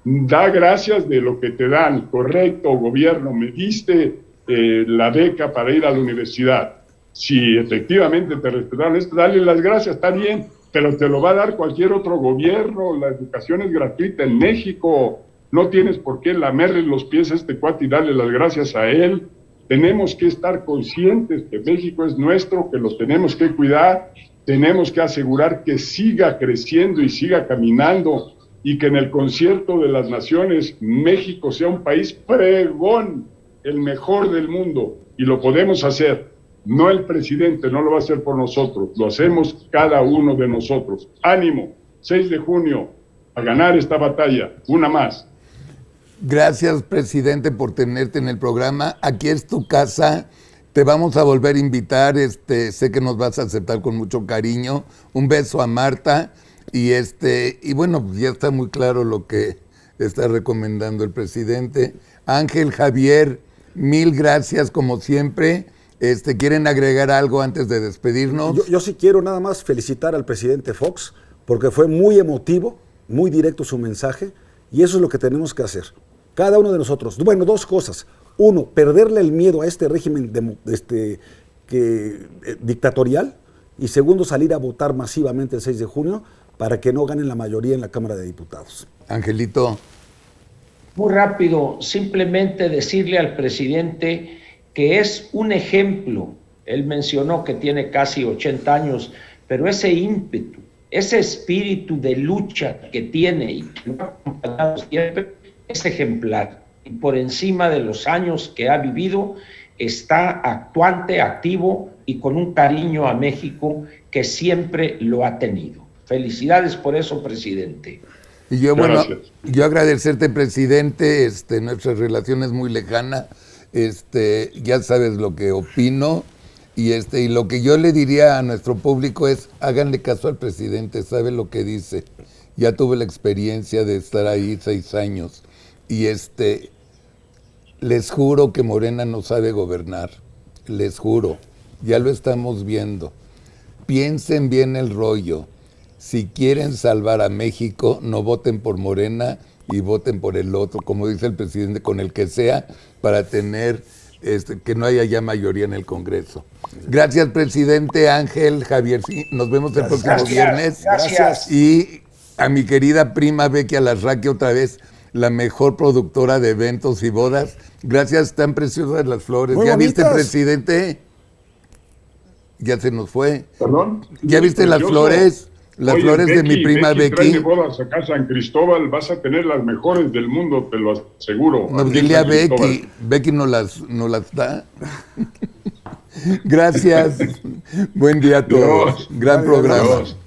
Da gracias de lo que te dan. Correcto, gobierno, me diste la beca para ir a la universidad. Si efectivamente te respetaron esto, dale las gracias, está bien, pero te lo va a dar cualquier otro gobierno. La educación es gratuita en México. No tienes por qué lamerle los pies a este cuate y darle las gracias a él. Tenemos que estar conscientes que México es nuestro, que lo tenemos que cuidar, tenemos que asegurar que siga creciendo y siga caminando, y que en el concierto de las naciones México sea un país pregón, el mejor del mundo, y lo podemos hacer. No el presidente, no lo va a hacer por nosotros, lo hacemos cada uno de nosotros. ¡Ánimo! 6 de junio, a ganar esta batalla, una más. Gracias, presidente, por tenerte en el programa. Aquí es tu casa. Te vamos a volver a invitar. Sé que nos vas a aceptar con mucho cariño. Un beso a Marta. Y bueno, pues ya está muy claro lo que está recomendando el presidente. Ángel, Javier, mil gracias como siempre. ¿Quieren agregar algo antes de despedirnos? Yo sí quiero nada más felicitar al presidente Fox, porque fue muy emotivo, muy directo su mensaje, y eso es lo que tenemos que hacer. Cada uno de nosotros. Bueno, 2 cosas. 1, perderle el miedo a este régimen dictatorial, y 2, salir a votar masivamente el 6 de junio para que no ganen la mayoría en la Cámara de Diputados. Angelito. Muy rápido, simplemente decirle al presidente que es un ejemplo. Él mencionó que tiene casi 80 años, pero ese ímpetu, ese espíritu de lucha que tiene y que lo ha acompañado siempre es ejemplar. Y por encima de los años que ha vivido, está actuante, activo y con un cariño a México que siempre lo ha tenido. Felicidades por eso, presidente. Y yo, bueno, yo agradecerte, presidente. Nuestra relación es muy lejana. Ya sabes lo que opino. Y lo que yo le diría a nuestro público es: háganle caso al presidente, sabe lo que dice. Ya tuve la experiencia de estar ahí 6 años. Y les juro que Morena no sabe gobernar. Les juro. Ya lo estamos viendo. Piensen bien el rollo. Si quieren salvar a México, no voten por Morena y voten por el otro, como dice el presidente, con el que sea, para tener que no haya ya mayoría en el Congreso. Gracias, presidente. Ángel, Javier, sí, nos vemos el próximo viernes. Gracias. Y a mi querida prima Becky Alarraqui, otra vez, la mejor productora de eventos y bodas. Gracias, tan preciosas las flores. Muy ¿Ya bonitas. viste, presidente? Ya se nos fue. ¿Perdón? ¿Ya viste las flores? Las Oye, flores de mi prima Becky. Becky. Trae de bodas acá a San Cristóbal, vas a tener las mejores del mundo, te lo aseguro. No, Aquí dile en a San Becky. Cristóbal. Becky no las da. Gracias. Buen día a todos. Dios. Gran programa. Dios.